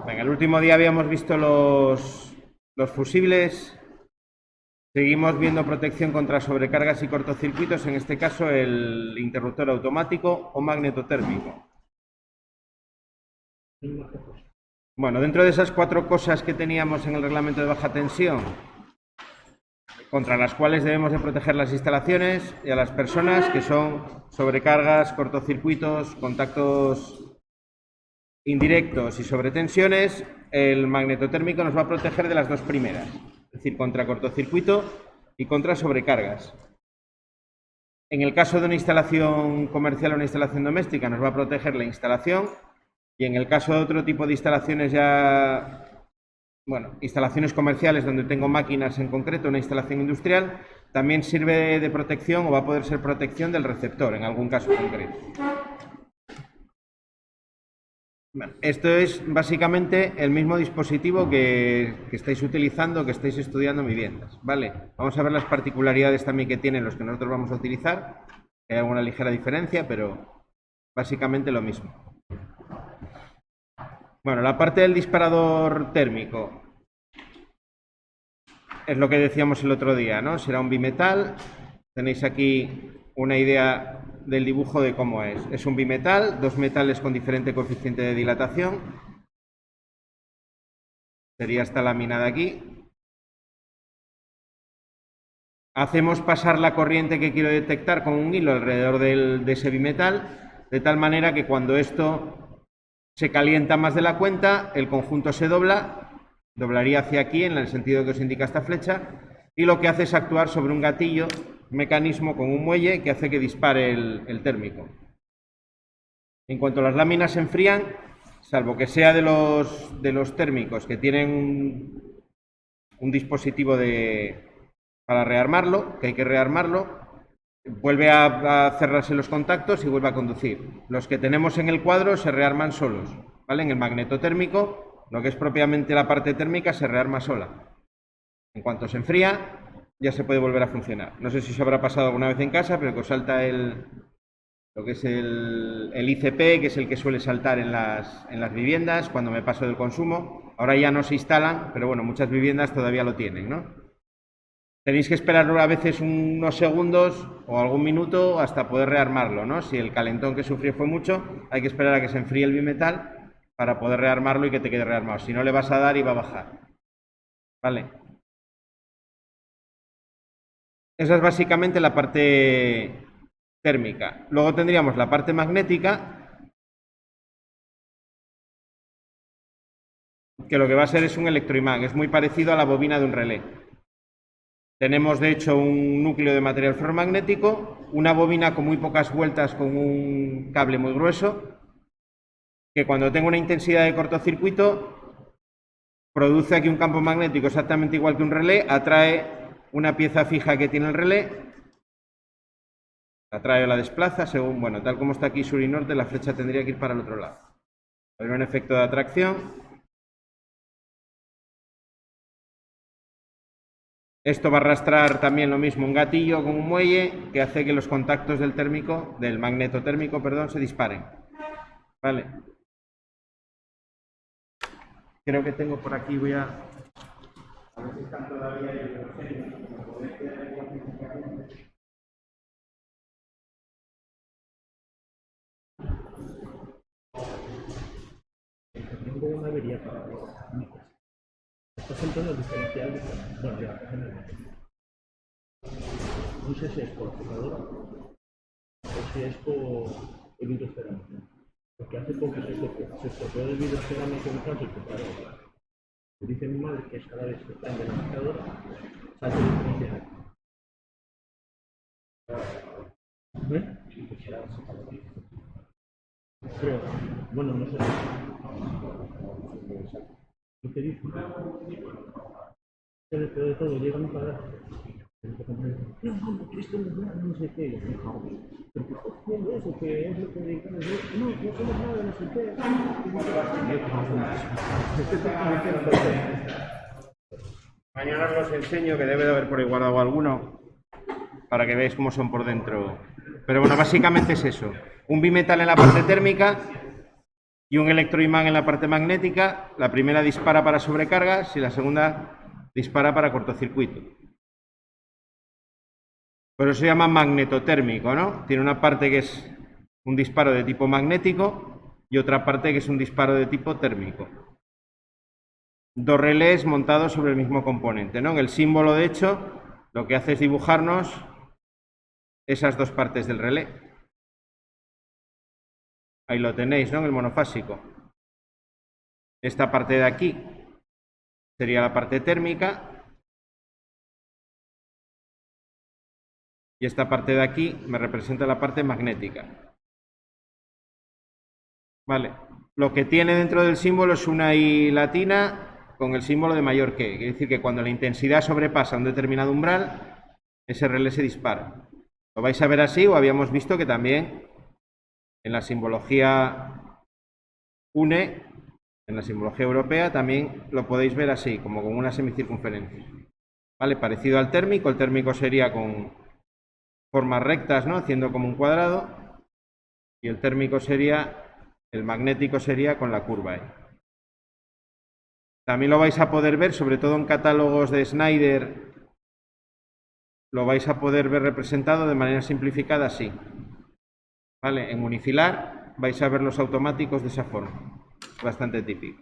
Venga, el último día habíamos visto los fusibles. Seguimos viendo protección contra sobrecargas y cortocircuitos, en este caso el interruptor automático o magnetotérmico. Bueno, dentro de esas 4 cosas que teníamos en el reglamento de baja tensión, contra las cuales debemos de proteger las instalaciones y a las personas, que son sobrecargas, cortocircuitos, contactos indirectos y sobretensiones, el magnetotérmico nos va a proteger de las 2 primeras, es decir, contra cortocircuito y contra sobrecargas. En el caso de una instalación comercial o una instalación doméstica nos va a proteger la instalación, y en el caso de otro tipo de instalaciones ya, bueno, instalaciones comerciales donde tengo máquinas en concreto, una instalación industrial, también sirve de protección o va a poder ser protección del receptor en algún caso concreto. Bueno, esto es básicamente el mismo dispositivo que estáis utilizando, que estáis estudiando en viviendas, ¿vale? Vamos a ver las particularidades también que tienen los que nosotros vamos a utilizar. Hay alguna ligera diferencia, pero básicamente lo mismo. Bueno, la parte del disparador térmico es lo que decíamos el otro día, ¿no? Será un bimetal. Tenéis aquí una idea del dibujo de cómo es. Es un bimetal, 2 metales con diferente coeficiente de dilatación. Sería esta lámina de aquí. Hacemos pasar la corriente que quiero detectar con un hilo alrededor de ese bimetal, de tal manera que cuando esto se calienta más de la cuenta, el conjunto se doblaría hacia aquí en el sentido que os indica esta flecha, y lo que hace es actuar sobre un gatillo, mecanismo con un muelle que hace que dispare el térmico. En cuanto las láminas se enfrían, salvo que sea de los térmicos que tienen un dispositivo para rearmarlo, que hay que rearmarlo, vuelve a cerrarse los contactos y vuelve a conducir. Los que tenemos en el cuadro se rearman solos, ¿vale? En el magnetotérmico, lo que es propiamente la parte térmica se rearma sola. En cuanto se enfría, ya se puede volver a funcionar. No sé si os habrá pasado alguna vez en casa, pero que os salta lo que es el ICP, que es el que suele saltar en las viviendas cuando me paso del consumo. Ahora ya no se instalan, pero bueno, muchas viviendas todavía lo tienen, ¿no? Tenéis que esperar a veces unos segundos o algún minuto hasta poder rearmarlo, ¿no? Si el calentón que sufrió fue mucho, hay que esperar a que se enfríe el bimetal para poder rearmarlo y que te quede rearmado. Si no, le vas a dar y va a bajar. ¿Vale? Esa es básicamente la parte térmica. Luego tendríamos la parte magnética, que lo que va a ser es un electroimán. Es muy parecido a la bobina de un relé. Tenemos, de hecho, un núcleo de material ferromagnético, una bobina con muy pocas vueltas con un cable muy grueso, que cuando tengo una intensidad de cortocircuito, produce aquí un campo magnético exactamente igual que un relé, atrae una pieza fija que tiene el relé, la trae o la desplaza, según, bueno, tal como está aquí sur y norte, la flecha tendría que ir para el otro lado. Hay un efecto de atracción. Esto va a arrastrar también lo mismo, un gatillo con un muelle que hace que los contactos del magnetotérmico, perdón, se disparen. Vale. Creo que tengo por aquí, voy a ver si están todavía ahí. Tengo una avería para está sentando el diferencial de bueno, ya, no sé si es por jugadora o si es por el vidrio cerámico. Porque hace poco se estropeó el vidrio cerámico en casa y compraron. Dice mi madre que es cada vez que está en la mezcladora, sale el diferencial. Creo, bueno, no sé. Lo que dice, pero de todo, llegan a pagar. No, porque esto no sé qué. Porque estás haciendo eso, que es lo que dedicamos. No, no somos nada, no sé qué. Mañana os los enseño, que debe de haber por ahí guardado alguno, para que veáis cómo son por dentro. Pero bueno, básicamente es eso. Un bimetal en la parte térmica y un electroimán en la parte magnética. La primera dispara para sobrecargas y la segunda dispara para cortocircuito. Por eso se llama magnetotérmico, ¿no? Tiene una parte que es un disparo de tipo magnético y otra parte que es un disparo de tipo térmico. Dos relés montados sobre el mismo componente, ¿no? En el símbolo, de hecho, lo que hace es dibujarnos esas dos partes del relé. Ahí lo tenéis, ¿no? En el monofásico. Esta parte de aquí sería la parte térmica y esta parte de aquí me representa la parte magnética. Vale. Lo que tiene dentro del símbolo es una I latina con el símbolo de mayor que. Quiere decir que cuando la intensidad sobrepasa un determinado umbral, ese relé se dispara. Lo vais a ver así, o habíamos visto que también en la simbología UNE, en la simbología europea, también lo podéis ver así, como con una semicircunferencia. ¿Vale? Parecido al térmico. El térmico sería con formas rectas, ¿no? Haciendo como un cuadrado. Y el térmico sería, el magnético sería con la curva ahí. También lo vais a poder ver, sobre todo en catálogos de Schneider, lo vais a poder ver representado de manera simplificada así. ¿Vale? En unifilar vais a ver los automáticos de esa forma. Bastante típico.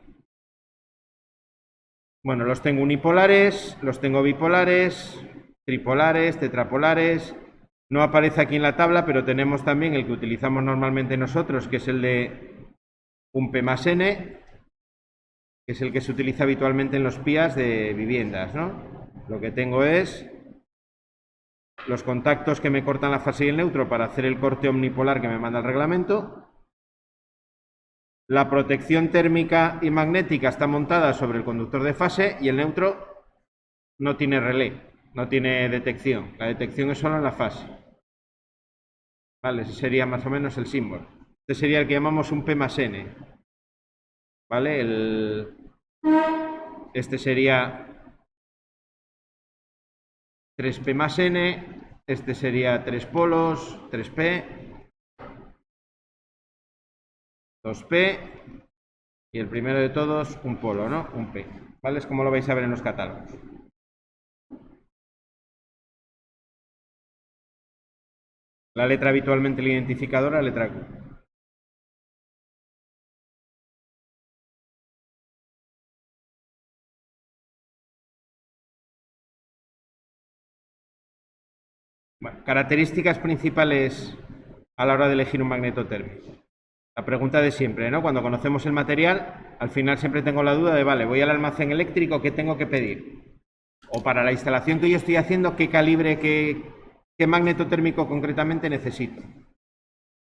Bueno, los tengo unipolares, los tengo bipolares, tripolares, tetrapolares. No aparece aquí en la tabla, pero tenemos también el que utilizamos normalmente nosotros, que es el de un P más N, que es el que se utiliza habitualmente en los PIAs de viviendas, ¿no? Lo que tengo es los contactos que me cortan la fase y el neutro para hacer el corte omnipolar que me manda el reglamento. La protección térmica y magnética está montada sobre el conductor de fase y el neutro no tiene relé, no tiene detección. La detección es solo en la fase. Vale, ese sería más o menos el símbolo. Este sería el que llamamos un P más N. ¿Vale? Este sería 3P más N, este sería 3 polos, 3P, 2P y el primero de todos un polo, ¿no? Un P. ¿Vale? Es como lo vais a ver en los catálogos. La letra habitualmente la identificadora, letra Q. Bueno, características principales a la hora de elegir un magnetotérmico. La pregunta de siempre, ¿no? Cuando conocemos el material, al final siempre tengo la duda de, vale, voy al almacén eléctrico, ¿qué tengo que pedir? O para la instalación que yo estoy haciendo, ¿qué calibre, qué magnetotérmico concretamente necesito?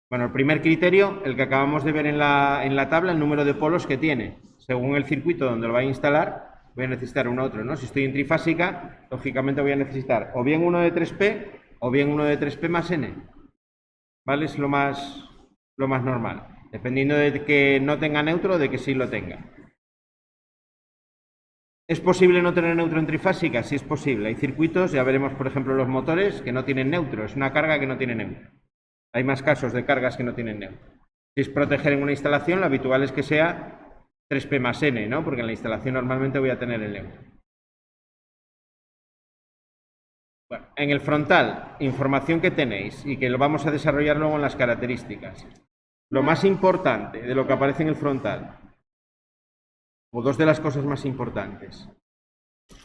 Bueno, el primer criterio, el que acabamos de ver en la tabla, el número de polos que tiene. Según el circuito donde lo vaya a instalar, voy a necesitar uno u otro, ¿no? Si estoy en trifásica, lógicamente voy a necesitar o bien uno de 3P o bien uno de 3P más N. ¿Vale? Es lo más normal. Dependiendo de que no tenga neutro o de que sí lo tenga. ¿Es posible no tener neutro en trifásica? Sí es posible. Hay circuitos, ya veremos por ejemplo los motores, que no tienen neutro. Es una carga que no tiene neutro. Hay más casos de cargas que no tienen neutro. Si es proteger en una instalación, lo habitual es que sea 3P más N, ¿no? Porque en la instalación normalmente voy a tener el neutro. Bueno, en el frontal, información que tenéis y que lo vamos a desarrollar luego en las características. Lo más importante de lo que aparece en el frontal, o dos de las cosas más importantes,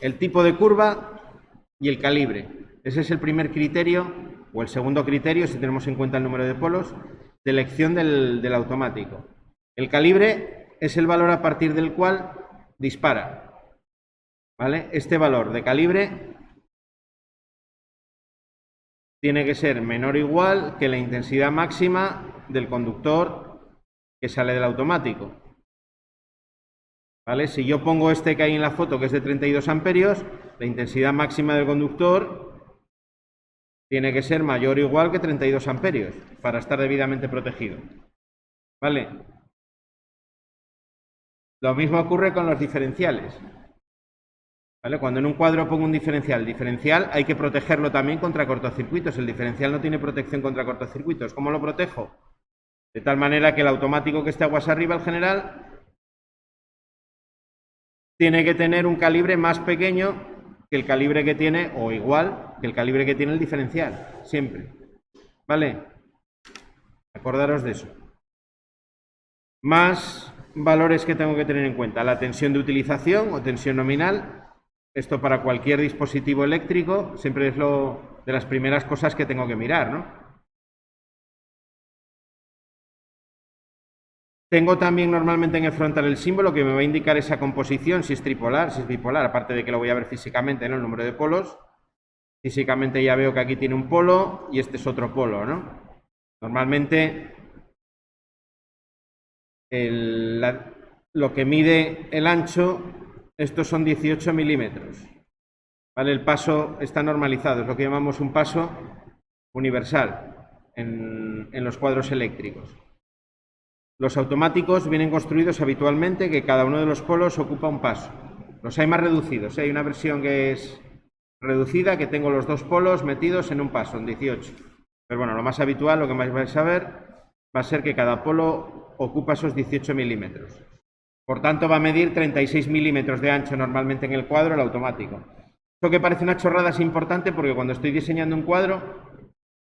el tipo de curva y el calibre. Ese es el primer criterio, o el segundo criterio, si tenemos en cuenta el número de polos, de elección del automático. El calibre es el valor a partir del cual dispara. ¿Vale? Este valor de calibre tiene que ser menor o igual que la intensidad máxima del conductor que sale del automático. ¿Vale? Si yo pongo este que hay en la foto, que es de 32 amperios, la intensidad máxima del conductor tiene que ser mayor o igual que 32 amperios para estar debidamente protegido. ¿Vale? Lo mismo ocurre con los diferenciales. ¿Vale? Cuando en un cuadro pongo un diferencial, hay que protegerlo también contra cortocircuitos. El diferencial no tiene protección contra cortocircuitos. ¿Cómo lo protejo? De tal manera que el automático que esté aguas arriba, el general, tiene que tener un calibre más pequeño que el calibre que tiene, o igual que el calibre que tiene el diferencial, siempre. ¿Vale? Acordaros de eso. Más valores que tengo que tener en cuenta. La tensión de utilización o tensión nominal. Esto para cualquier dispositivo eléctrico siempre es de las primeras cosas que tengo que mirar, ¿no? Tengo también normalmente en el frontal el símbolo que me va a indicar esa composición, si es tripolar, si es bipolar, aparte de que lo voy a ver físicamente, ¿no? El número de polos. Físicamente ya veo que aquí tiene un polo y este es otro polo, ¿no? Normalmente lo que mide el ancho, estos son 18 milímetros. ¿Vale? El paso está normalizado, es lo que llamamos un paso universal en los cuadros eléctricos. Los automáticos vienen construidos habitualmente que cada uno de los polos ocupa un paso. Los hay más reducidos, hay una versión que es reducida, que tengo los dos polos metidos en un paso, en 18. Pero bueno, lo más habitual, lo que más vais a ver, va a ser que cada polo ocupa esos 18 milímetros. Por tanto, va a medir 36 milímetros de ancho normalmente en el cuadro el automático. Esto que parece una chorrada es importante porque cuando estoy diseñando un cuadro,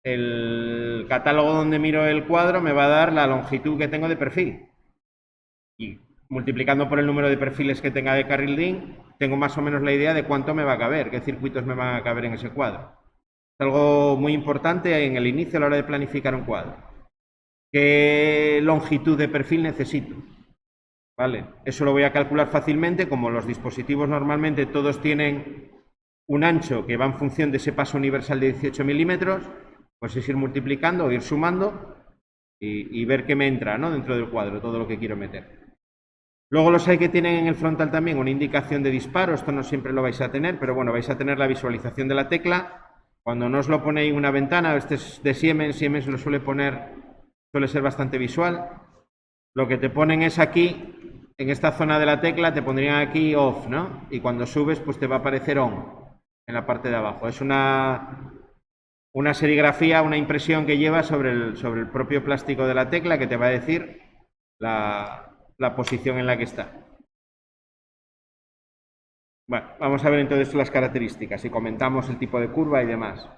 el catálogo donde miro el cuadro me va a dar la longitud que tengo de perfil. Y multiplicando por el número de perfiles que tenga de carril DIN, tengo más o menos la idea de cuánto me va a caber, qué circuitos me van a caber en ese cuadro. Es algo muy importante en el inicio a la hora de planificar un cuadro. ¿Qué longitud de perfil necesito? ¿Vale? Eso lo voy a calcular fácilmente, como los dispositivos normalmente todos tienen un ancho que va en función de ese paso universal de 18 milímetros, pues es ir multiplicando o ir sumando y ver qué me entra, ¿no? Dentro del cuadro, todo lo que quiero meter. Luego los hay que tienen en el frontal también una indicación de disparo, esto no siempre lo vais a tener, pero bueno, vais a tener la visualización de la tecla. Cuando no os lo ponéis en una ventana, este es de Siemens, Siemens lo suele poner, suele ser bastante visual. Lo que te ponen es aquí, en esta zona de la tecla, te pondrían aquí off, ¿no? Y cuando subes, pues te va a aparecer on en la parte de abajo. Es una serigrafía, una impresión que lleva sobre el propio plástico de la tecla que te va a decir la posición en la que está. Bueno, vamos a ver entonces las características y comentamos el tipo de curva y demás.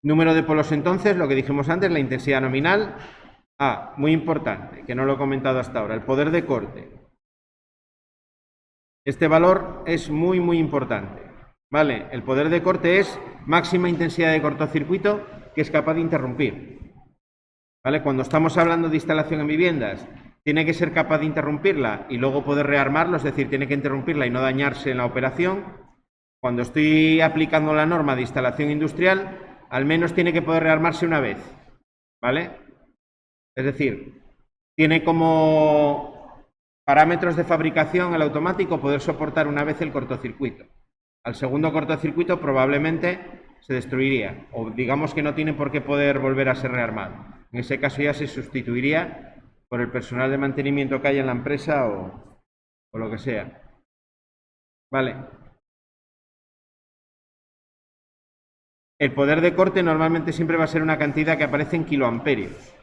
Número de polos entonces, lo que dijimos antes, la intensidad nominal. Muy importante, que no lo he comentado hasta ahora, el poder de corte. Este valor es muy, muy importante. ¿Vale? El poder de corte es máxima intensidad de cortocircuito que es capaz de interrumpir. ¿Vale? Cuando estamos hablando de instalación en viviendas, tiene que ser capaz de interrumpirla y luego poder rearmarlo, es decir, tiene que interrumpirla y no dañarse en la operación. Cuando estoy aplicando la norma de instalación industrial, al menos tiene que poder rearmarse una vez. ¿Vale? Es decir, tiene como parámetros de fabricación el automático poder soportar una vez el cortocircuito. Al segundo cortocircuito probablemente se destruiría, o digamos que no tiene por qué poder volver a ser rearmado. En ese caso ya se sustituiría por el personal de mantenimiento que haya en la empresa o lo que sea. Vale. El poder de corte normalmente siempre va a ser una cantidad que aparece en kiloamperios.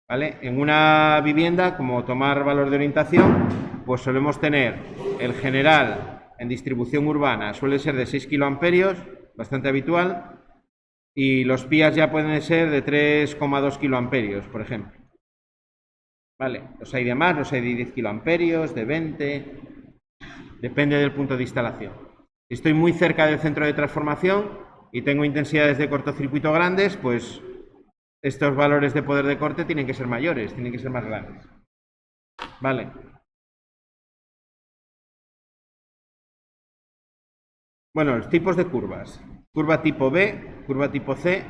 ¿Vale? En una vivienda, como tomar valor de orientación, pues solemos tener el general en distribución urbana, suele ser de 6 kiloamperios, bastante habitual, y los PIAs ya pueden ser de 3,2 kiloamperios, por ejemplo. ¿Vale? Los hay de más, los hay de 10 kiloamperios, de 20, depende del punto de instalación. Si estoy muy cerca del centro de transformación y tengo intensidades de cortocircuito grandes, pues estos valores de poder de corte tienen que ser mayores, tienen que ser más grandes. Vale. Bueno, los tipos de curvas. Curva tipo B, curva tipo C,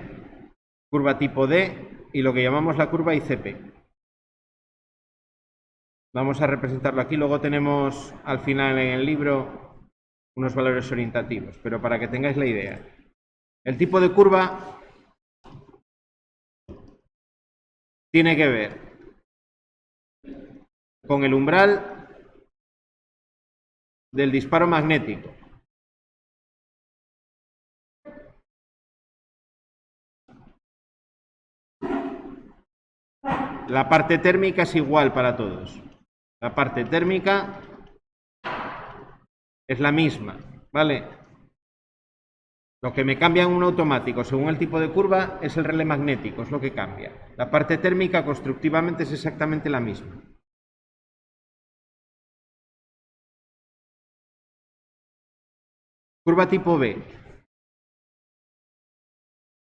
curva tipo D y lo que llamamos la curva ICP. Vamos a representarlo aquí. Luego tenemos al final en el libro unos valores orientativos, pero para que tengáis la idea. El tipo de curva tiene que ver con el umbral del disparo magnético. la parte térmica es igual para todos. La parte térmica es la misma, ¿vale? Lo que me cambia en un automático según el tipo de curva es el relé magnético, es lo que cambia. La parte térmica constructivamente es exactamente la misma. Curva tipo B.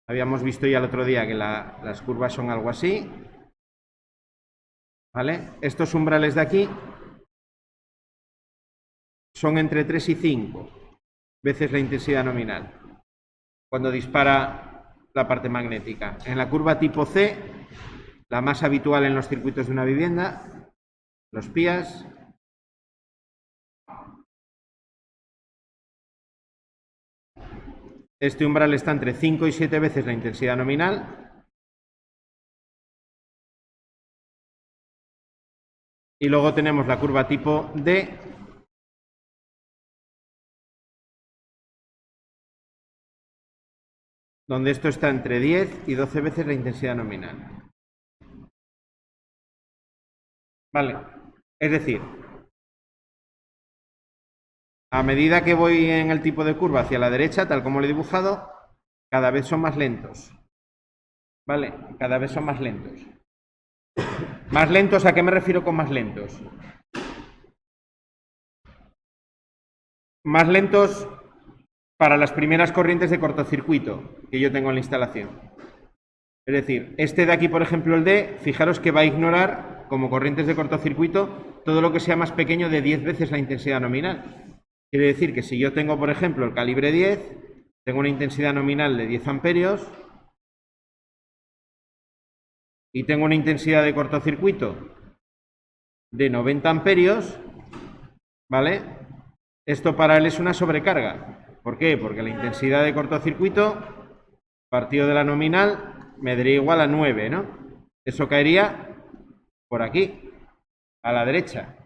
Habíamos visto ya el otro día que las curvas son algo así. ¿Vale? Estos umbrales de aquí son entre 3 y 5 veces la intensidad nominal cuando dispara la parte magnética. En la curva tipo C, la más habitual en los circuitos de una vivienda, los PIAs, este umbral está entre 5 y 7 veces la intensidad nominal. Y luego tenemos la curva tipo D, donde esto está entre 10 y 12 veces la intensidad nominal. Vale, es decir, a medida que voy en el tipo de curva hacia la derecha, tal como lo he dibujado, cada vez son más lentos. Vale, cada vez son más lentos. ¿Más lentos? ¿A qué me refiero con más lentos? Más lentos para las primeras corrientes de cortocircuito que yo tengo en la instalación. Es decir, este de aquí, por ejemplo, el D, fijaros que va a ignorar, como corrientes de cortocircuito, todo lo que sea más pequeño de 10 veces la intensidad nominal. Quiere decir que si yo tengo, por ejemplo, el calibre 10, tengo una intensidad nominal de 10 amperios y tengo una intensidad de cortocircuito de 90 amperios, ¿vale? Esto para él es una sobrecarga. ¿Por qué? Porque la intensidad de cortocircuito, partido de la nominal, me daría igual a 9, ¿no? Eso caería por aquí, a la derecha.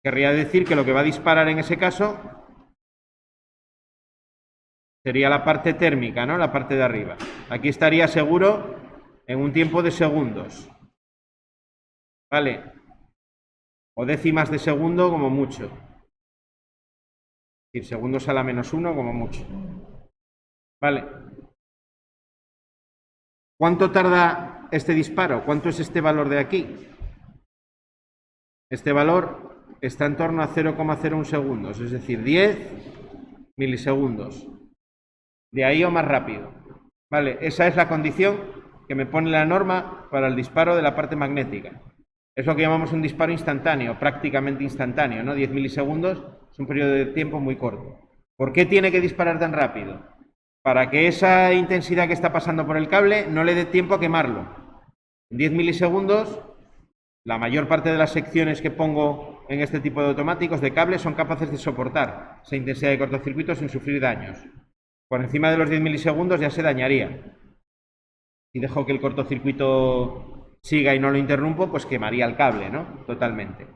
Querría decir que lo que va a disparar en ese caso sería la parte térmica, ¿no? La parte de arriba. Aquí estaría seguro en un tiempo de segundos. ¿Vale? O décimas de segundo como mucho. Es decir, segundos a la -1 como mucho. ¿Vale? ¿Cuánto tarda este disparo? ¿Cuánto es este valor de aquí? Este valor está en torno a 0,01 segundos, es decir, 10 milisegundos. De ahí o más rápido. ¿Vale? Esa es la condición que me pone la norma para el disparo de la parte magnética. Es lo que llamamos un disparo instantáneo, prácticamente instantáneo, ¿no? 10 milisegundos es un periodo de tiempo muy corto. ¿Por qué tiene que disparar tan rápido? Para que esa intensidad que está pasando por el cable no le dé tiempo a quemarlo. En 10 milisegundos, la mayor parte de las secciones que pongo en este tipo de automáticos de cable son capaces de soportar esa intensidad de cortocircuito sin sufrir daños. Por encima de los 10 milisegundos ya se dañaría. Si dejo que el cortocircuito siga y no lo interrumpo, pues quemaría el cable, ¿no? Totalmente.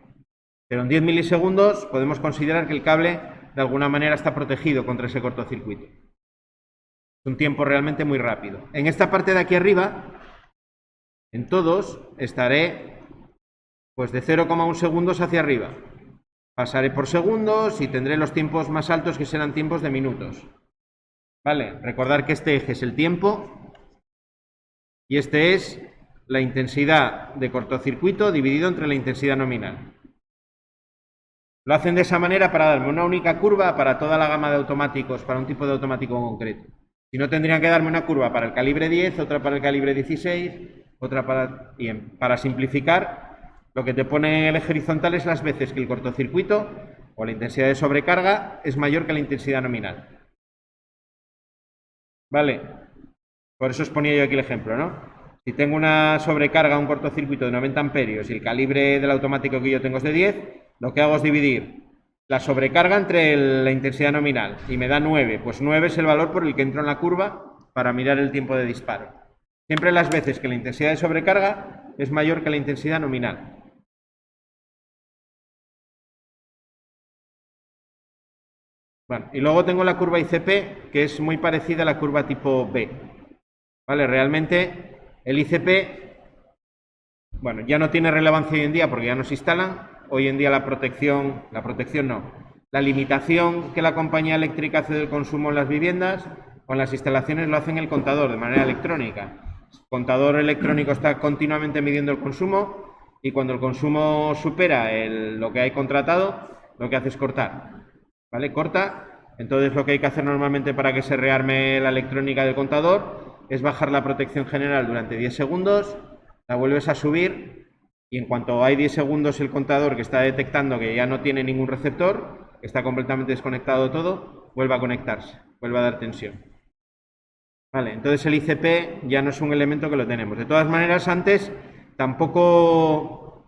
Pero en 10 milisegundos podemos considerar que el cable de alguna manera está protegido contra ese cortocircuito. Es un tiempo realmente muy rápido. En esta parte de aquí arriba, en todos, estaré pues de 0,1 segundos hacia arriba. Pasaré por segundos y tendré los tiempos más altos que serán tiempos de minutos. ¿Vale? Recordar que este eje es el tiempo y este es la intensidad de cortocircuito dividido entre la intensidad nominal. Lo hacen de esa manera para darme una única curva para toda la gama de automáticos, para un tipo de automático en concreto. Si no, tendrían que darme una curva para el calibre 10, otra para el calibre 16, otra para... Bien, para simplificar, lo que te pone en el eje horizontal es las veces que el cortocircuito o la intensidad de sobrecarga es mayor que la intensidad nominal. ¿Vale? Por eso os ponía yo aquí el ejemplo, ¿no? Si tengo una sobrecarga, un cortocircuito de 90 amperios y el calibre del automático que yo tengo es de 10, lo que hago es dividir la sobrecarga entre la intensidad nominal y me da 9. Pues 9 es el valor por el que entro en la curva para mirar el tiempo de disparo. Siempre las veces que la intensidad de sobrecarga es mayor que la intensidad nominal. Bueno, y luego tengo la curva ICP, que es muy parecida a la curva tipo B. ¿Vale? Realmente El ICP, bueno, ya no tiene relevancia hoy en día porque ya no se instalan. Hoy en día la protección no, la limitación que la compañía eléctrica hace del consumo en las viviendas, con las instalaciones lo hace en el contador de manera electrónica. El contador electrónico está continuamente midiendo el consumo y cuando el consumo supera lo que hay contratado, lo que hace es cortar. ¿Vale? Corta. Entonces lo que hay que hacer normalmente para que se rearme la electrónica del contador es bajar la protección general durante 10 segundos, la vuelves a subir y en cuanto hay 10 segundos el contador que está detectando que ya no tiene ningún receptor, que está completamente desconectado todo, vuelve a conectarse, vuelve a dar tensión. Vale, entonces el ICP ya no es un elemento que lo tenemos. De todas maneras, antes tampoco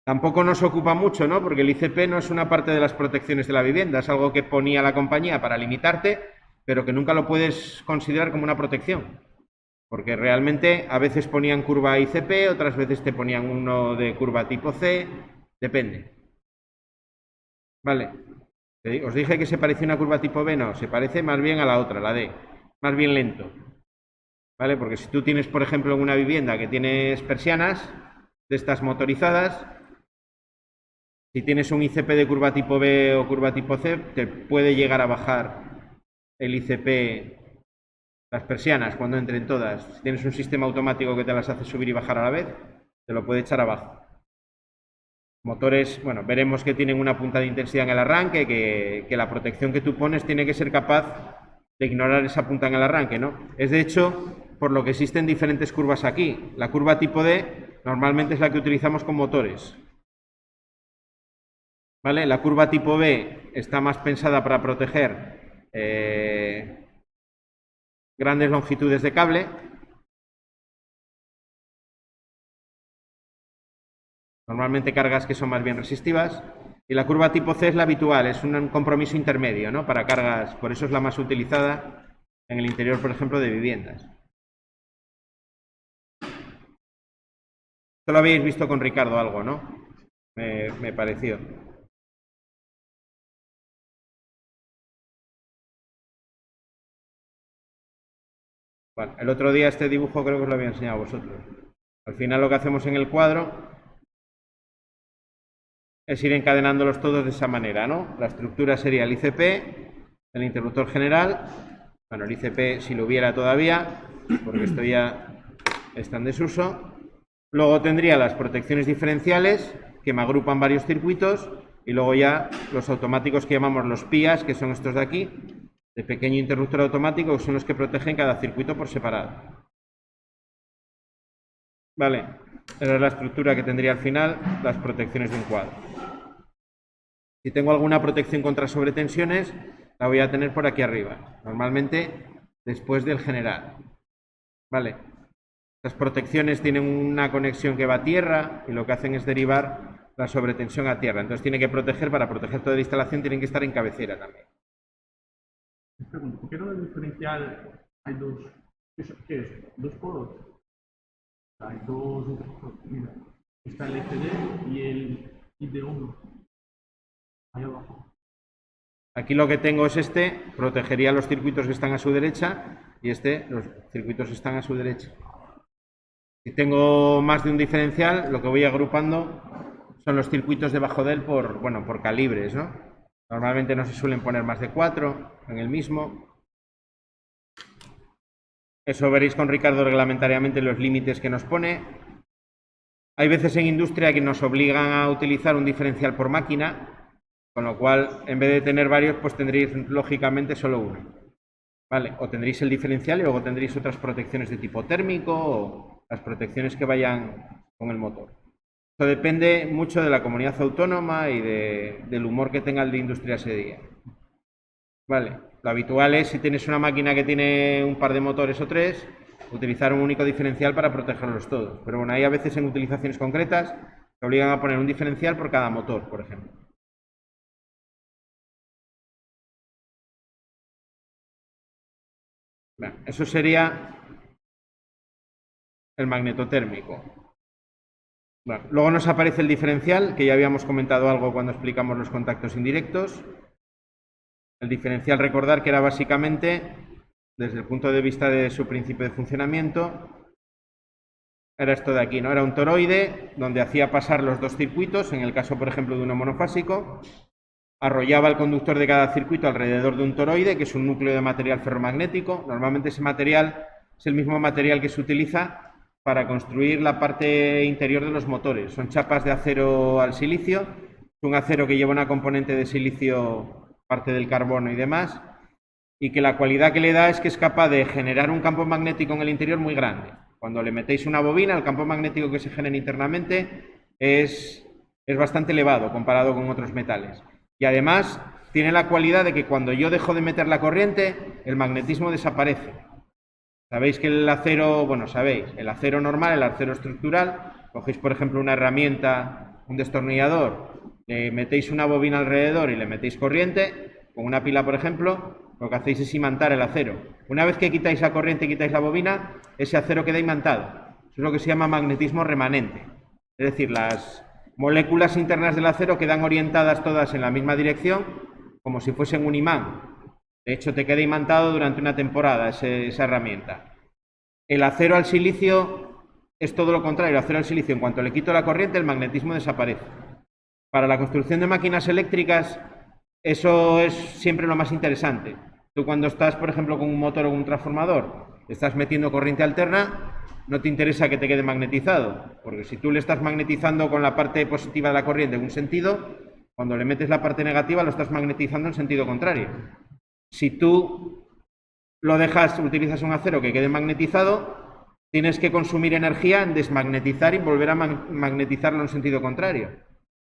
nos ocupa mucho, ¿no? Porque el ICP no es una parte de las protecciones de la vivienda, es algo que ponía la compañía para limitarte, pero que nunca lo puedes considerar como una protección. Porque realmente a veces ponían curva ICP, otras veces te ponían uno de curva tipo C, depende. Vale, os dije que se parecía a una curva tipo B, no, se parece más bien a la otra, la D, más bien lento. ¿Vale? Porque si tú tienes, por ejemplo, en una vivienda que tienes persianas de estas motorizadas, si tienes un ICP de curva tipo B o curva tipo C, te puede llegar a bajar el ICP, las persianas, cuando entren todas. Si tienes un sistema automático que te las hace subir y bajar a la vez, te lo puede echar abajo. Motores, bueno, veremos que tienen una punta de intensidad en el arranque, que la protección que tú pones tiene que ser capaz de ignorar esa punta en el arranque, ¿no? Es de hecho por lo que existen diferentes curvas aquí. La curva tipo D normalmente es la que utilizamos con motores. ¿Vale? La curva tipo B está más pensada para proteger grandes longitudes de cable. Normalmente cargas que son más bien resistivas. Y la curva tipo C es la habitual, es un compromiso intermedio, ¿no? Para cargas, por eso es la más utilizada en el interior, por ejemplo, de viviendas. Esto lo habéis visto con Ricardo algo, ¿no? Me pareció. Bueno, el otro día este dibujo creo que os lo había enseñado a vosotros. Al final lo que hacemos en el cuadro es ir encadenándolos todos de esa manera, ¿no? La estructura sería el ICP, el interruptor general, bueno, el ICP si lo hubiera todavía, porque esto ya está en desuso. Luego tendría las protecciones diferenciales, que me agrupan varios circuitos, y luego ya los automáticos que llamamos los PIAs, que son estos de aquí, de pequeño interruptor automático, que son los que protegen cada circuito por separado. Vale, esa es la estructura que tendría al final las protecciones de un cuadro. Si tengo alguna protección contra sobretensiones, la voy a tener por aquí arriba, normalmente después del general. Vale, las protecciones tienen una conexión que va a tierra y lo que hacen es derivar la sobretensión a tierra. Entonces tiene que proteger, para proteger toda la instalación tienen que estar en cabecera también. Me pregunto, ¿por qué no en el diferencial hay dos? ¿Qué es? ¿Dos polos? Hay dos. Mira, está el FD y el ID1. Ahí abajo. Aquí lo que tengo es este, protegería los circuitos que están a su derecha y este, los circuitos que están a su derecha. Si tengo más de un diferencial, lo que voy agrupando son los circuitos debajo de él por calibres, ¿no? Normalmente no se suelen poner más de 4 en el mismo. Eso veréis con Ricardo reglamentariamente los límites que nos pone. Hay veces en industria que nos obligan a utilizar un diferencial por máquina, con lo cual en vez de tener varios, pues tendréis lógicamente solo uno. ¿Vale? O tendréis el diferencial y luego tendréis otras protecciones de tipo térmico o las protecciones que vayan con el motor. Esto depende mucho de la comunidad autónoma y del humor que tenga el de industria ese día. Vale, lo habitual es, si tienes una máquina que tiene un par de motores o 3, utilizar un único diferencial para protegerlos todos. Pero bueno, hay a veces en utilizaciones concretas que obligan a poner un diferencial por cada motor, por ejemplo. Bueno, eso sería el magnetotérmico. Bueno, luego nos aparece el diferencial, que ya habíamos comentado algo cuando explicamos los contactos indirectos. El diferencial, recordar que era básicamente, desde el punto de vista de su principio de funcionamiento, era esto de aquí, ¿no? Era un toroide donde hacía pasar los dos circuitos, en el caso, por ejemplo, de uno monofásico, arrollaba el conductor de cada circuito alrededor de un toroide, que es un núcleo de material ferromagnético. Normalmente ese material es el mismo material que se utiliza para construir la parte interior de los motores. Son chapas de acero al silicio, es un acero que lleva una componente de silicio, parte del carbono y demás, y que la cualidad que le da es que es capaz de generar un campo magnético en el interior muy grande. Cuando le metéis una bobina, el campo magnético que se genera internamente es bastante elevado comparado con otros metales. Y además tiene la cualidad de que cuando yo dejo de meter la corriente, el magnetismo desaparece. Sabéis que el acero, bueno, sabéis, el acero normal, el acero estructural, cogéis por ejemplo una herramienta, un destornillador, le metéis una bobina alrededor y le metéis corriente, con una pila por ejemplo, lo que hacéis es imantar el acero. Una vez que quitáis la corriente y quitáis la bobina, ese acero queda imantado. Eso es lo que se llama magnetismo remanente. Es decir, las moléculas internas del acero quedan orientadas todas en la misma dirección, como si fuesen un imán. De hecho, te queda imantado durante una temporada esa herramienta. El acero al silicio es todo lo contrario. El acero al silicio, en cuanto le quito la corriente, el magnetismo desaparece. Para la construcción de máquinas eléctricas, eso es siempre lo más interesante. Tú cuando estás, por ejemplo, con un motor o un transformador, estás metiendo corriente alterna, no te interesa que te quede magnetizado, porque si tú le estás magnetizando con la parte positiva de la corriente en un sentido, cuando le metes la parte negativa lo estás magnetizando en sentido contrario. Si tú lo dejas, utilizas un acero que quede magnetizado, tienes que consumir energía en desmagnetizar y volver a magnetizarlo en sentido contrario.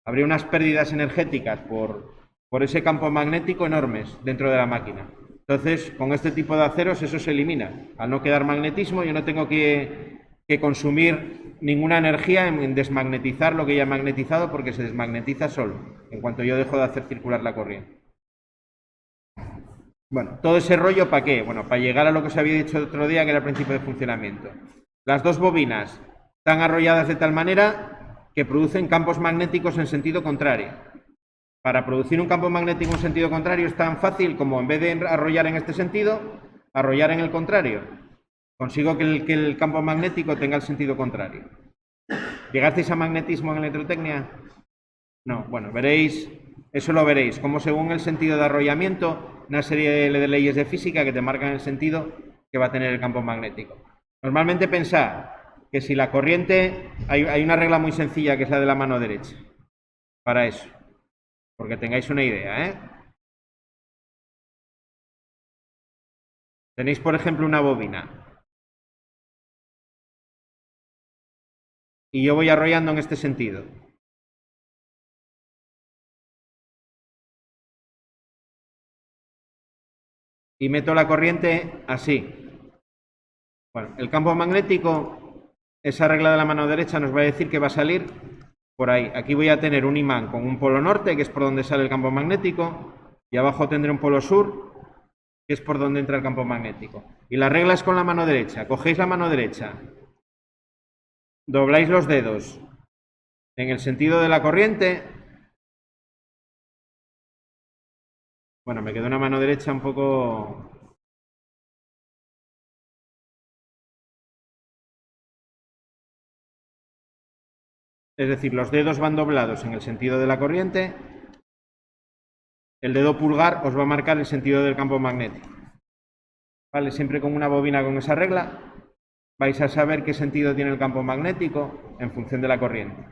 Habría unas pérdidas energéticas por ese campo magnético enormes dentro de la máquina. Entonces, con este tipo de aceros eso se elimina. Al no quedar magnetismo, yo no tengo que consumir ninguna energía en desmagnetizar lo que ya he magnetizado, porque se desmagnetiza solo en cuanto yo dejo de hacer circular la corriente. Bueno, todo ese rollo ¿para qué? Bueno, para llegar a lo que os había dicho el otro día, que era el principio de funcionamiento. Las dos bobinas están arrolladas de tal manera que producen campos magnéticos en sentido contrario. Para producir un campo magnético en sentido contrario es tan fácil como, en vez de arrollar en este sentido, arrollar en el contrario. Consigo que el campo magnético tenga el sentido contrario. ¿Llegasteis a magnetismo en electrotecnia? No, bueno, veréis, eso lo veréis, como según el sentido de arrollamiento, una serie de leyes de física que te marcan el sentido que va a tener el campo magnético. Normalmente pensad que si la corriente, hay una regla muy sencilla que es la de la mano derecha, para eso, porque tengáis una idea, ¿eh? Tenéis, por ejemplo, una bobina. Y yo voy arrollando en este sentido. Y meto la corriente así. Bueno, el campo magnético, esa regla de la mano derecha nos va a decir que va a salir por ahí. Aquí voy a tener un imán con un polo norte, que es por donde sale el campo magnético, y abajo tendré un polo sur, que es por donde entra el campo magnético. Y la regla es con la mano derecha. Cogéis la mano derecha, dobláis los dedos en el sentido de la corriente. Bueno, me quedó una mano derecha un poco... Es decir, los dedos van doblados en el sentido de la corriente. El dedo pulgar os va a marcar el sentido del campo magnético. ¿Vale? Siempre con una bobina con esa regla vais a saber qué sentido tiene el campo magnético en función de la corriente.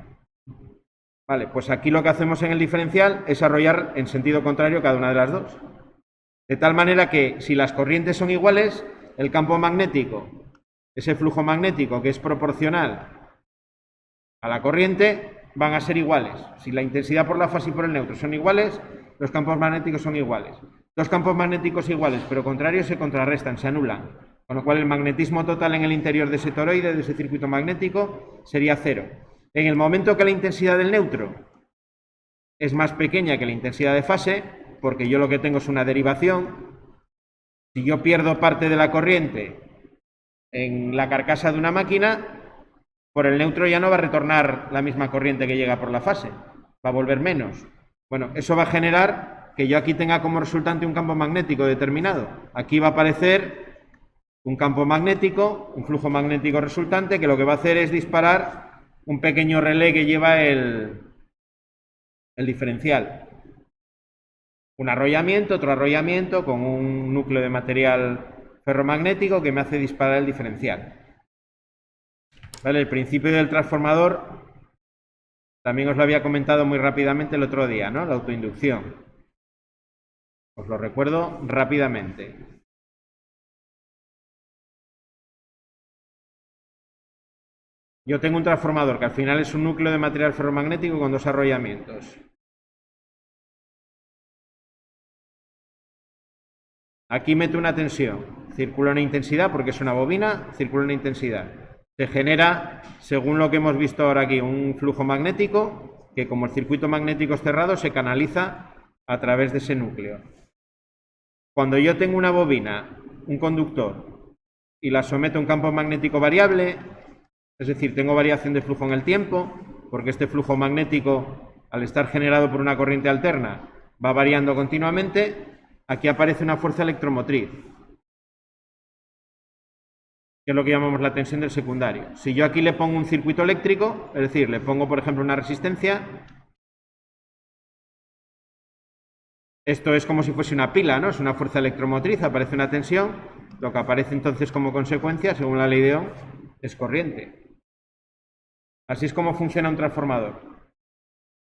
Vale, pues aquí lo que hacemos en el diferencial es arrollar en sentido contrario cada una de las dos. De tal manera que si las corrientes son iguales, el campo magnético, ese flujo magnético que es proporcional a la corriente, van a ser iguales. Si la intensidad por la fase y por el neutro son iguales, los campos magnéticos son iguales. Dos campos magnéticos iguales pero contrarios se contrarrestan, se anulan. Con lo cual el magnetismo total en el interior de ese toroide, de ese circuito magnético, sería cero. En el momento que la intensidad del neutro es más pequeña que la intensidad de fase, porque yo lo que tengo es una derivación, si yo pierdo parte de la corriente en la carcasa de una máquina, por el neutro ya no va a retornar la misma corriente que llega por la fase, va a volver menos. Bueno, eso va a generar que yo aquí tenga como resultante un campo magnético determinado. Aquí va a aparecer un campo magnético, un flujo magnético resultante, que lo que va a hacer es disparar un pequeño relé que lleva el diferencial. Un arrollamiento, otro arrollamiento con un núcleo de material ferromagnético que me hace disparar el diferencial. ¿Vale? El principio del transformador también os lo había comentado muy rápidamente el otro día, ¿no? La autoinducción. Os lo recuerdo rápidamente. Yo tengo un transformador que al final es un núcleo de material ferromagnético con dos arrollamientos. Aquí meto una tensión, circula una intensidad porque es una bobina, circula una intensidad. Se genera, según lo que hemos visto ahora aquí, un flujo magnético que, como el circuito magnético es cerrado, se canaliza a través de ese núcleo. Cuando yo tengo una bobina, un conductor, y la someto a un campo magnético variable, es decir, tengo variación de flujo en el tiempo, porque este flujo magnético, al estar generado por una corriente alterna, va variando continuamente. Aquí aparece una fuerza electromotriz, que es lo que llamamos la tensión del secundario. Si yo aquí le pongo un circuito eléctrico, es decir, le pongo, por ejemplo, una resistencia, esto es como si fuese una pila, ¿no? Es una fuerza electromotriz, aparece una tensión, lo que aparece entonces como consecuencia, según la ley de Ohm, es corriente. Así es como funciona un transformador.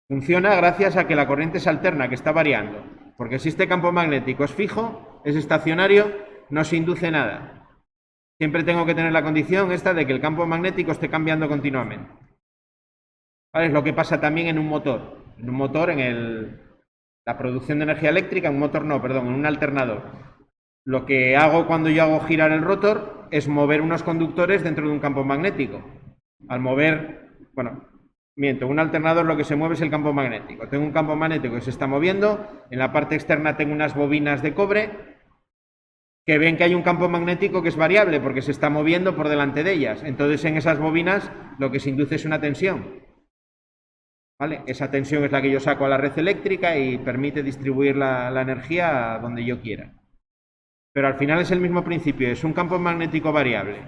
Funciona gracias a que la corriente es alterna, que está variando. Porque si este campo magnético es fijo, es estacionario, no se induce nada. Siempre tengo que tener la condición esta de que el campo magnético esté cambiando continuamente. ¿Vale? Es lo que pasa también en un motor. En un motor, la producción de energía eléctrica, en un alternador. Lo que hago cuando yo hago girar el rotor es mover unos conductores dentro de un campo magnético. Al mover, un alternador lo que se mueve es el campo magnético. Tengo un campo magnético que se está moviendo, en la parte externa tengo unas bobinas de cobre que ven que hay un campo magnético que es variable porque se está moviendo por delante de ellas. Entonces en esas bobinas lo que se induce es una tensión. ¿Vale? Esa tensión es la que yo saco a la red eléctrica y permite distribuir la energía a donde yo quiera. Pero al final es el mismo principio, es un campo magnético variable.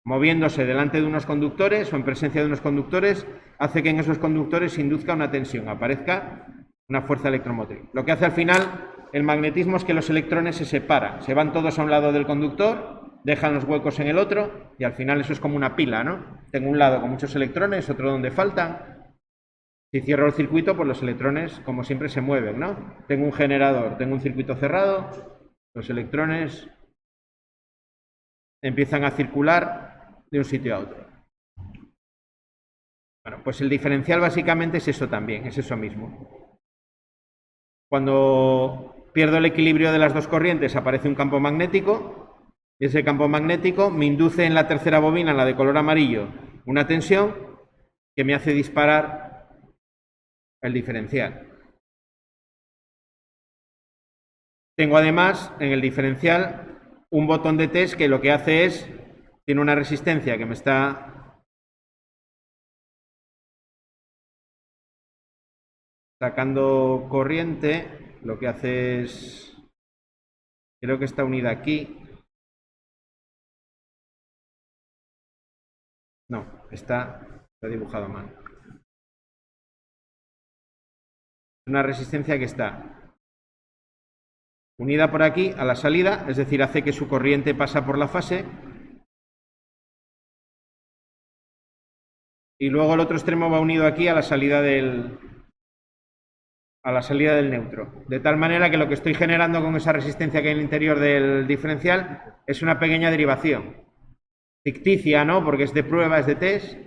Moviéndose delante de unos conductores o en presencia de unos conductores, hace que en esos conductores se induzca una tensión, aparezca una fuerza electromotriz. Lo que hace al final el magnetismo es que los electrones se separan, se van todos a un lado del conductor, dejan los huecos en el otro y al final eso es como una pila, ¿no? Tengo un lado con muchos electrones, otro donde faltan. Si cierro el circuito, pues los electrones, como siempre, se mueven, ¿no? Tengo un generador, tengo un circuito cerrado, los electrones empiezan a circular de un sitio a otro. Bueno, pues el diferencial básicamente es eso también, es eso mismo. Cuando pierdo el equilibrio de las dos corrientes aparece un campo magnético y ese campo magnético me induce en la tercera bobina, la de color amarillo, una tensión que me hace disparar el diferencial. Tengo además en el diferencial un botón de test que lo que hace es, tiene una resistencia que me está sacando corriente, lo que hace es, creo que está unida aquí, no, está dibujado mal. Una resistencia que está unida por aquí a la salida, es decir, hace que su corriente pasa por la fase. Y luego el otro extremo va unido aquí a la salida del neutro. De tal manera que lo que estoy generando con esa resistencia que hay en el interior del diferencial es una pequeña derivación. Ficticia, ¿no? Porque es de prueba, es de test.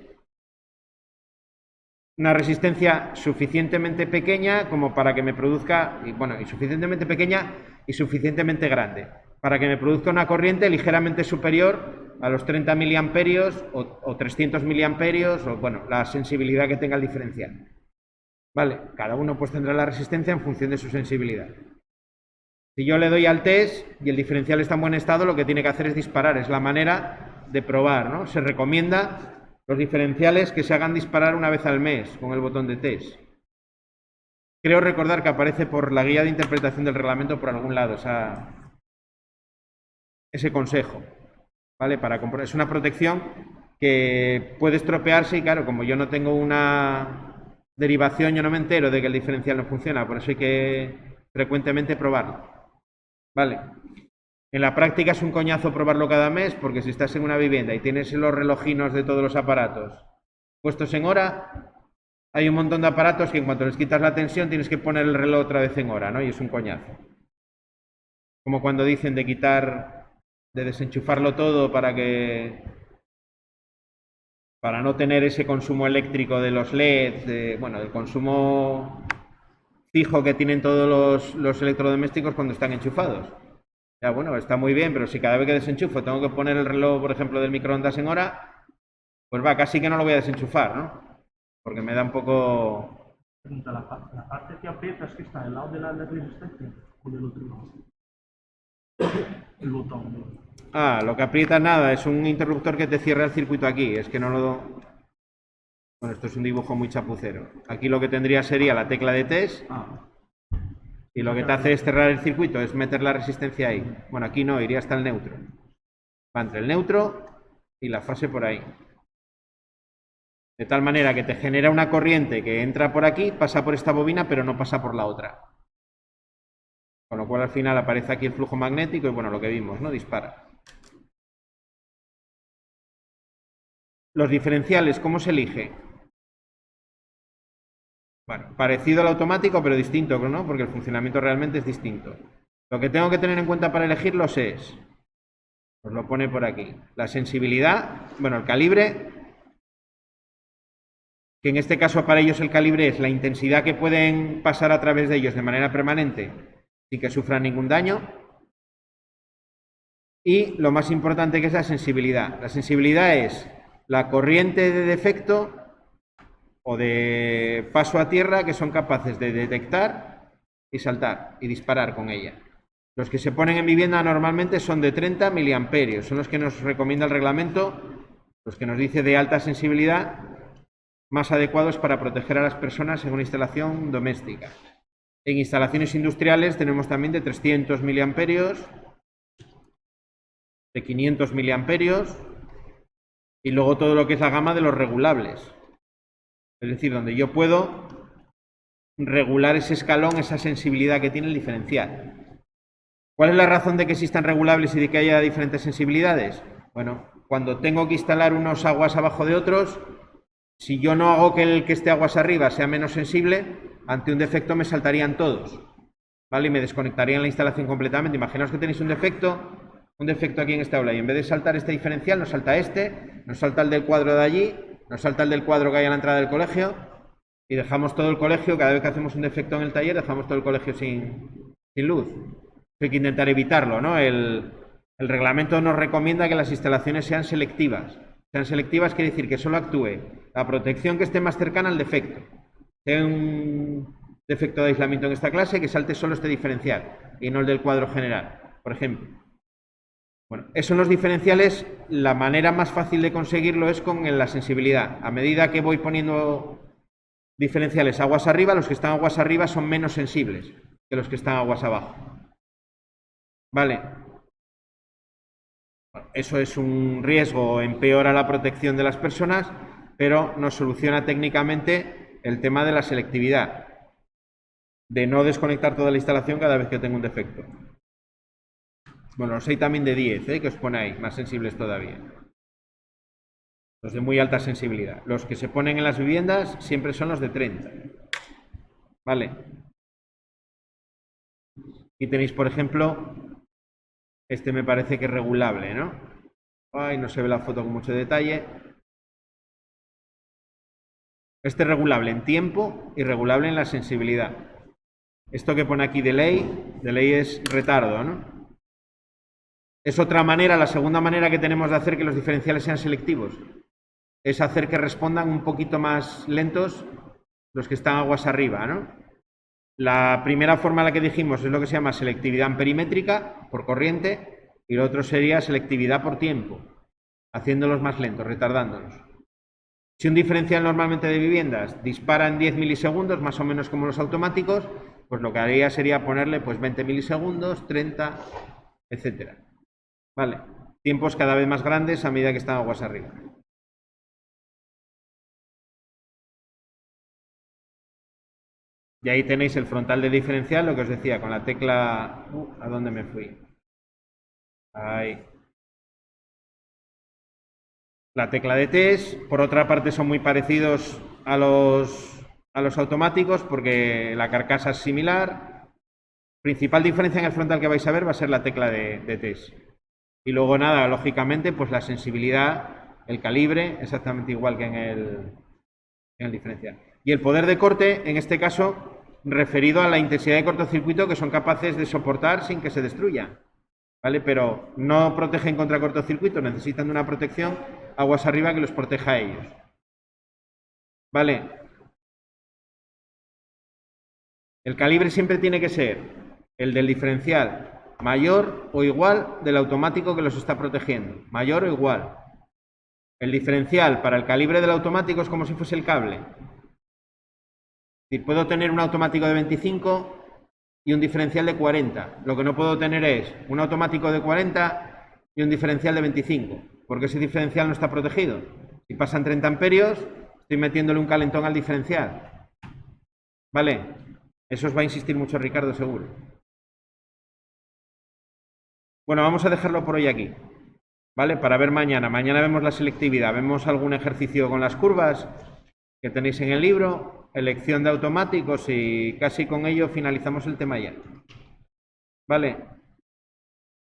Una resistencia suficientemente pequeña como para que me produzca, y suficientemente pequeña y suficientemente grande, para que me produzca una corriente ligeramente superior a los 30 miliamperios o 300 miliamperios, o la sensibilidad que tenga el diferencial. Vale, cada uno pues tendrá la resistencia en función de su sensibilidad. Si yo le doy al test y el diferencial está en buen estado, lo que tiene que hacer es disparar, es la manera de probar, ¿no? Se recomienda los diferenciales que se hagan disparar una vez al mes con el botón de test. Creo recordar que aparece por la guía de interpretación del reglamento por algún lado ese consejo. ¿vale? Es una protección que puede estropearse y claro, como yo no tengo una derivación, yo no me entero de que el diferencial no funciona, por eso hay que frecuentemente probarlo, ¿vale? En la práctica es un coñazo probarlo cada mes porque si estás en una vivienda y tienes los relojinos de todos los aparatos puestos en hora, hay un montón de aparatos que en cuanto les quitas la tensión tienes que poner el reloj otra vez en hora, ¿no? Y es un coñazo. Como cuando dicen de desenchufarlo todo para no tener ese consumo eléctrico de los LEDs, bueno, del consumo fijo que tienen todos los electrodomésticos cuando están enchufados. Ya, bueno, está muy bien, pero si cada vez que desenchufo tengo que poner el reloj, por ejemplo, del microondas en hora, pues va, casi que no lo voy a desenchufar, ¿no? Porque me da un poco... Pregunta, la parte que aprietas que está al lado de la resistencia o del otro lado. El botón, ¿no? Ah, lo que aprieta nada, es un interruptor que te cierra el circuito aquí, es que no lo... Bueno, esto es un dibujo muy chapucero. Aquí lo que tendría sería la tecla de test. Y lo que te hace es cerrar el circuito, es meter la resistencia ahí. Bueno, aquí no, iría hasta el neutro. Va entre el neutro y la fase por ahí. De tal manera que te genera una corriente que entra por aquí, pasa por esta bobina, pero no pasa por la otra. Con lo cual al final aparece aquí el flujo magnético y bueno, lo que vimos, ¿no? Dispara. Los diferenciales, ¿cómo se elige? Bueno, parecido al automático, pero distinto, ¿no? Porque el funcionamiento realmente es distinto. Lo que tengo que tener en cuenta para elegirlos es, os lo pone por aquí, la sensibilidad, bueno, el calibre, que en este caso para ellos el calibre es la intensidad que pueden pasar a través de ellos de manera permanente sin que sufran ningún daño. Y lo más importante que es la sensibilidad. La sensibilidad es la corriente de defecto o de paso a tierra que son capaces de detectar y saltar y disparar con ella. Los que se ponen en vivienda normalmente son de 30 miliamperios, son los que nos recomienda el reglamento, los que nos dice de alta sensibilidad, más adecuados para proteger a las personas en una instalación doméstica. En instalaciones industriales tenemos también de 300 miliamperios, de 500 miliamperios y luego todo lo que es la gama de los regulables. Es decir, donde yo puedo regular ese escalón, esa sensibilidad que tiene el diferencial. ¿Cuál es la razón de que existan regulables y de que haya diferentes sensibilidades? Bueno, cuando tengo que instalar unos aguas abajo de otros, si yo no hago que el que esté aguas arriba sea menos sensible, ante un defecto me saltarían todos, ¿vale? Y me desconectarían la instalación completamente. Imaginaos que tenéis un defecto aquí en esta aula y en vez de saltar este diferencial nos salta este, nos salta el del cuadro de allí, nos salta el del cuadro que hay a la entrada del colegio y dejamos todo el colegio, cada vez que hacemos un defecto en el taller, dejamos todo el colegio sin luz. Hay que intentar evitarlo, ¿no? El reglamento nos recomienda que las instalaciones sean selectivas. Sean selectivas quiere decir que solo actúe la protección que esté más cercana al defecto. Sea un defecto de aislamiento en esta clase, que salte solo este diferencial y no el del cuadro general, por ejemplo. Bueno, eso en los diferenciales, la manera más fácil de conseguirlo es con la sensibilidad. A medida que voy poniendo diferenciales aguas arriba, los que están aguas arriba son menos sensibles que los que están aguas abajo. Vale. Eso es un riesgo, empeora la protección de las personas, pero nos soluciona técnicamente el tema de la selectividad, de no desconectar toda la instalación cada vez que tengo un defecto. Bueno, los hay también de 10, que os pone ahí, más sensibles todavía. Los de muy alta sensibilidad. Los que se ponen en las viviendas siempre son los de 30. Vale. Aquí tenéis, por ejemplo, este me parece que es regulable, ¿no? Ay, no se ve la foto con mucho detalle. Este es regulable en tiempo y regulable en la sensibilidad. Esto que pone aquí delay es retardo, ¿no? Es otra manera, la segunda manera que tenemos de hacer que los diferenciales sean selectivos. Es hacer que respondan un poquito más lentos los que están aguas arriba, ¿no? La primera forma a la que dijimos es lo que se llama selectividad amperimétrica por corriente y lo otro sería selectividad por tiempo, haciéndolos más lentos, retardándolos. Si un diferencial normalmente de viviendas dispara en 10 milisegundos, más o menos como los automáticos, pues lo que haría sería ponerle pues 20 milisegundos, 30, etcétera. Vale. tiempos cada vez más grandes a medida que están aguas arriba. Y ahí tenéis el frontal de diferencial, lo que os decía, con la tecla... ¿a dónde me fui? Ahí. La tecla de test. Por otra parte, son muy parecidos a los automáticos porque la carcasa es similar. Principal diferencia en el frontal que vais a ver va a ser la tecla de test. Y luego nada, lógicamente, pues la sensibilidad, el calibre, exactamente igual que en el diferencial. Y el poder de corte, en este caso, referido a la intensidad de cortocircuito que son capaces de soportar sin que se destruya. ¿Vale? Pero no protegen contra cortocircuito, necesitan de una protección aguas arriba que los proteja a ellos. ¿Vale? El calibre siempre tiene que ser el del diferencial mayor o igual del automático que los está protegiendo. Mayor o igual. El diferencial para el calibre del automático es como si fuese el cable. Es decir, puedo tener un automático de 25 y un diferencial de 40. Lo que no puedo tener es un automático de 40 y un diferencial de 25, porque ese diferencial no está protegido. Si pasan 30 amperios, estoy metiéndole un calentón al diferencial. ¿Vale? Eso os va a insistir mucho Ricardo, seguro. Bueno, vamos a dejarlo por hoy aquí. ¿Vale? Para ver mañana. Mañana vemos la selectividad, vemos algún ejercicio con las curvas que tenéis en el libro, elección de automáticos y casi con ello finalizamos el tema ya. ¿Vale?